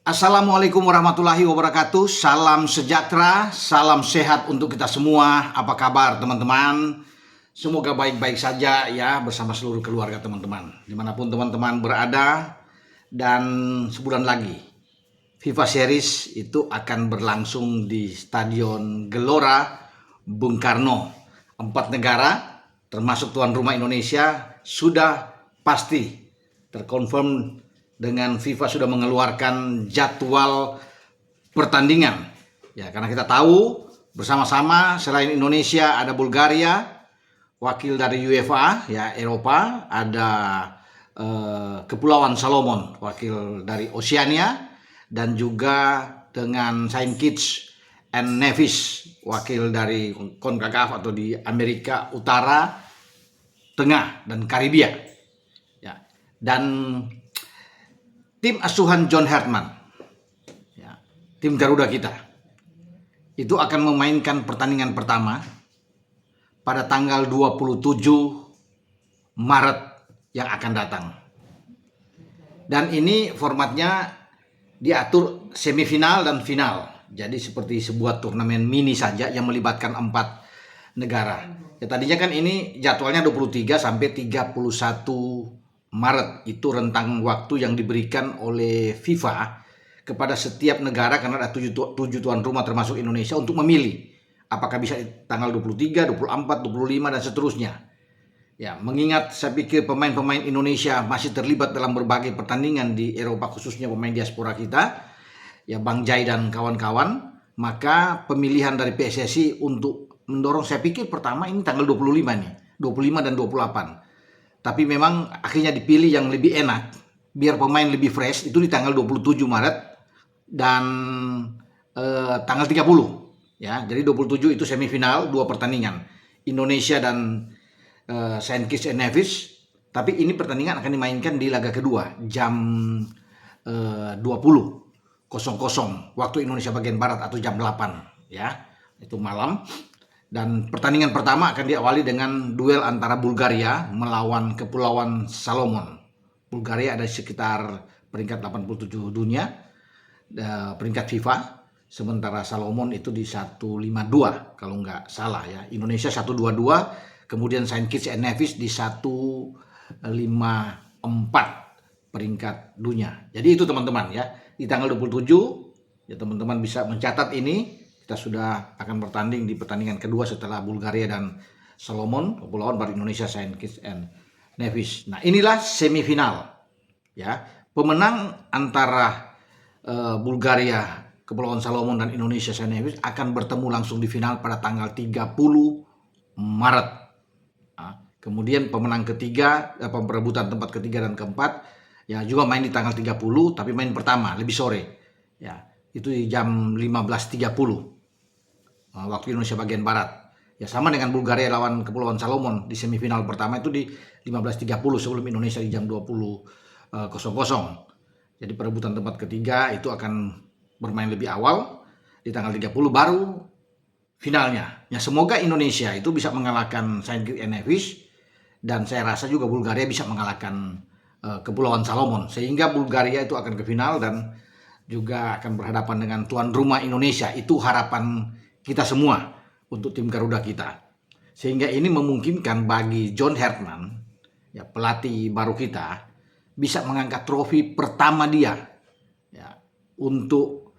Assalamualaikum warahmatullahi wabarakatuh. Salam sejahtera, salam sehat untuk kita semua. Apa kabar teman-teman? Semoga baik-baik saja ya bersama seluruh keluarga teman-teman. Dimanapun teman-teman berada. Dan sebulan lagi FIFA Series itu akan berlangsung di Stadion Gelora Bung Karno. 4 negara termasuk tuan rumah Indonesia sudah pasti terkonfirm dengan FIFA sudah mengeluarkan jadwal pertandingan. Ya, karena kita tahu bersama-sama selain Indonesia ada Bulgaria, wakil dari UEFA ya Eropa, ada Kepulauan Salomon, wakil dari Oceania, dan juga dengan Saint Kitts and Nevis, wakil dari CONCACAF atau di Amerika Utara, Tengah, dan Karibia. Ya. Dan tim asuhan John Hartman, ya, tim Garuda kita, itu akan memainkan pertandingan pertama pada tanggal 27 Maret yang akan datang. Dan ini formatnya diatur semifinal dan final. Jadi seperti sebuah turnamen mini saja yang melibatkan 4 negara. Ya, tadinya kan ini jadwalnya 23 sampai 31 Maret. Itu rentang waktu yang diberikan oleh FIFA kepada setiap negara karena ada 7 tuan rumah termasuk Indonesia untuk memilih apakah bisa tanggal 23, 24, 25 dan seterusnya. Ya, mengingat saya pikir pemain-pemain Indonesia masih terlibat dalam berbagai pertandingan di Eropa, khususnya pemain diaspora kita, ya Bang Jai dan kawan-kawan, maka pemilihan dari PSSI untuk mendorong, saya pikir pertama ini tanggal 25 nih, 25 dan 28. Tapi memang akhirnya dipilih yang lebih enak, biar pemain lebih fresh, itu di tanggal 27 Maret dan tanggal 30. Ya, jadi 27 itu semifinal, 2 pertandingan. Indonesia dan Saint Kitts and Nevis. Tapi ini pertandingan akan dimainkan di laga kedua jam 20.00 waktu Indonesia bagian barat atau jam 8 ya, itu malam. Dan pertandingan pertama akan diawali dengan duel antara Bulgaria melawan Kepulauan Salomon. Bulgaria ada sekitar peringkat 87 dunia, peringkat FIFA, sementara Salomon itu di 152 kalau nggak salah ya. Indonesia 122, kemudian Saint Kitts and Nevis di 154 peringkat dunia. Jadi itu teman-teman ya, di tanggal 27 ya teman-teman bisa mencatat ini. Kita sudah akan bertanding di pertandingan kedua setelah Bulgaria dan Solomon, Kepulauan baru Indonesia, Saint Kitts and Nevis. Nah, inilah semifinal. Ya, pemenang antara Bulgaria, Kepulauan Solomon dan Indonesia, Saint Nevis akan bertemu langsung di final pada tanggal 30 Maret. Nah, kemudian pemenang ketiga, perebutan tempat ketiga dan keempat, ya juga main di tanggal 30, tapi main pertama lebih sore. Ya, itu di jam 15.30. Waktu Indonesia bagian barat. Ya sama dengan Bulgaria lawan Kepulauan Salomon di semifinal pertama itu di 15.30 sebelum Indonesia di jam 20.00. Jadi perebutan tempat ketiga itu akan bermain lebih awal di tanggal 30 baru finalnya. Ya semoga Indonesia itu bisa mengalahkan Saint Kitts and Nevis, dan saya rasa juga Bulgaria bisa mengalahkan Kepulauan Salomon, sehingga Bulgaria itu akan ke final dan juga akan berhadapan dengan tuan rumah Indonesia. Itu harapan kita semua untuk tim Garuda kita, sehingga ini memungkinkan bagi John Hartman, ya pelatih baru kita, bisa mengangkat trofi pertama dia ya untuk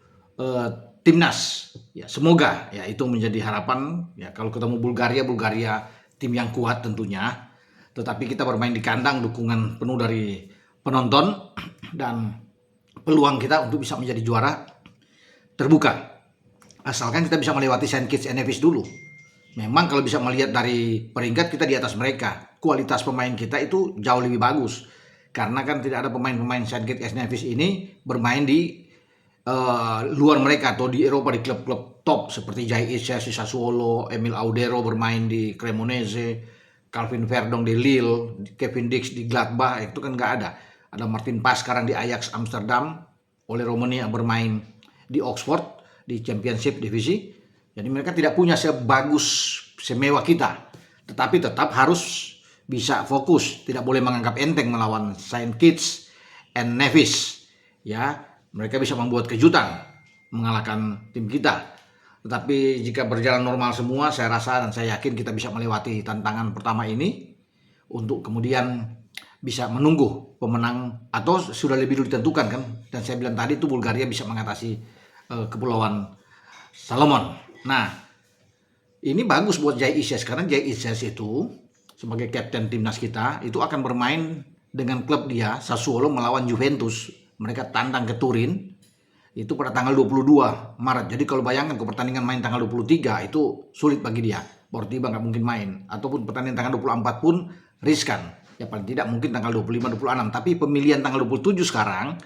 timnas. Ya semoga ya itu menjadi harapan ya. Kalau ketemu Bulgaria tim yang kuat tentunya, tetapi kita bermain di kandang, dukungan penuh dari penonton, dan peluang kita untuk bisa menjadi juara terbuka. Asalkan kita bisa melewati Saint Kitts and Nevis dulu. Memang kalau bisa melihat dari peringkat kita di atas mereka, kualitas pemain kita itu jauh lebih bagus. Karena kan tidak ada pemain-pemain Saint Kitts and Nevis ini bermain di luar mereka atau di Eropa di klub-klub top seperti Jai Isya di Sassuolo, Emil Audero bermain di Cremonese, Calvin Verdong di Lille, Kevin Dix di Gladbach, itu kan nggak ada. Ada Martin Pas sekarang di Ajax Amsterdam, oleh Romania bermain di Oxford di Championship divisi. Jadi mereka tidak punya sebagus semewah kita, tetapi tetap harus bisa fokus, tidak boleh menganggap enteng melawan Saint Kitts and Nevis ya. mereka bisa membuat kejutan mengalahkan tim kita. Tetapi jika berjalan normal semua, saya rasa dan saya yakin kita bisa melewati tantangan pertama ini untuk kemudian bisa menunggu pemenang, atau sudah lebih dulu ditentukan kan. Dan saya bilang tadi itu Bulgaria bisa mengatasi Kepulauan Salomon. Nah, ini bagus buat Jay Isyes karena Jay Isyes itu sebagai kapten timnas kita itu akan bermain dengan klub dia Sassuolo melawan Juventus. Mereka tandang ke Turin itu pada tanggal 22 Maret. Jadi kalau bayangkan ke pertandingan main tanggal 23 itu sulit bagi dia. Portiba nggak mungkin main. Ataupun pertandingan tanggal 24 pun riskan. Ya paling tidak mungkin tanggal 25-26. Tapi pemilihan tanggal 27 sekarang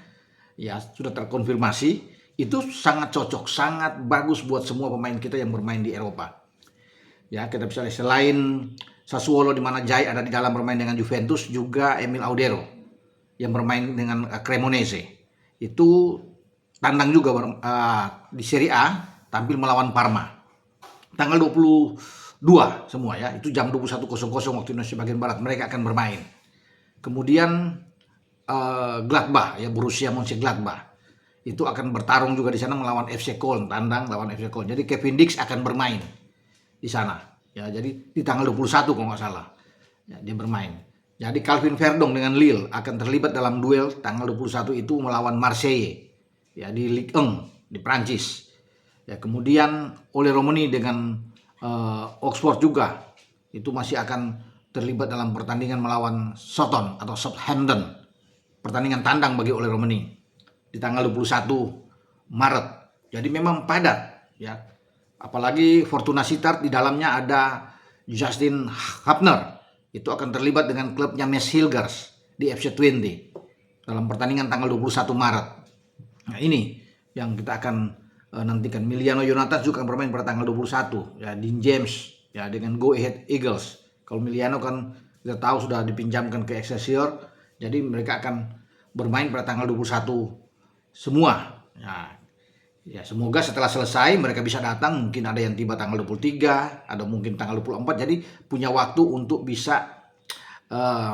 ya sudah terkonfirmasi. Itu sangat cocok, sangat bagus buat semua pemain kita yang bermain di Eropa. Ya, kita bisa lihat selain Sassuolo di mana Jai ada di dalam bermain dengan Juventus, juga Emil Audero yang bermain dengan Cremonese. Itu tandang juga di Serie A, tampil melawan Parma. Tanggal 22 semua ya, itu jam 21.00 waktu Indonesia bagian Barat mereka akan bermain. Kemudian Gladbach ya, Borussia Mönchengladbach itu akan bertarung juga di sana melawan FC Köln, tandang lawan FC Köln. Jadi Kevin Dix akan bermain di sana. Ya, jadi di tanggal 21 kalau nggak salah. Ya, dia bermain. Jadi Calvin Verdong dengan Lille akan terlibat dalam duel tanggal 21 itu melawan Marseille. Ya, di Ligue 1 di Prancis. Ya, kemudian Ole Romani dengan Oxford juga itu masih akan terlibat dalam pertandingan melawan Soton atau Southampton. Pertandingan tandang bagi Ole Romani di tanggal 21 Maret. Jadi memang padat ya. Apalagi Fortuna Sittard di dalamnya ada Justin Hapner. Itu akan terlibat dengan klubnya Metz Hilgers di FC Twente dalam pertandingan tanggal 21 Maret. Nah, ini yang kita akan nantikan. Miliano Jonathan juga akan bermain pada tanggal 21 ya, Dean James ya dengan Go Ahead Eagles. Kalau Miliano kan kita tahu sudah dipinjamkan ke Excelsior, jadi mereka akan bermain pada tanggal 21 semua. Ya, semoga setelah selesai mereka bisa datang, mungkin ada yang tiba tanggal 23, ada mungkin tanggal 24, jadi punya waktu untuk bisa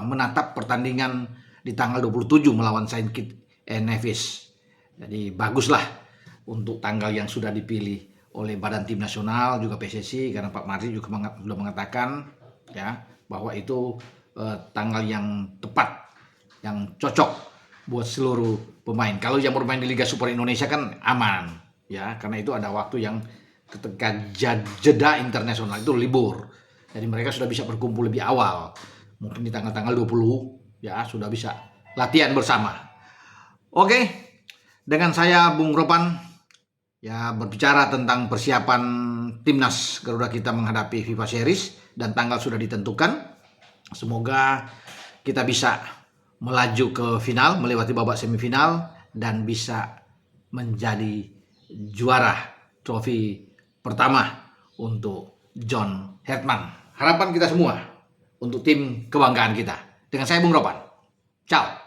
menatap pertandingan di tanggal 27 melawan Saint Kitts and Nevis. Jadi baguslah untuk tanggal yang sudah dipilih oleh Badan Tim Nasional juga PSSI, karena Pak Mardi juga sudah mengatakan ya bahwa itu tanggal yang tepat, yang cocok buat seluruh pemain. Kalau yang bermain di Liga Super Indonesia kan aman ya, karena itu ada waktu yang ketika jeda internasional itu libur. Jadi mereka sudah bisa berkumpul lebih awal. Mungkin di tanggal-tanggal 20 ya sudah bisa latihan bersama. Oke. Dengan saya Bung Ropan ya berbicara tentang persiapan timnas Garuda kita menghadapi FIFA Series, dan tanggal sudah ditentukan. Semoga kita bisa melaju ke final, melewati babak semifinal dan bisa menjadi juara trofi pertama untuk John Hetman. Harapan kita semua untuk tim kebanggaan kita. Dengan saya Bung Ropan. Ciao.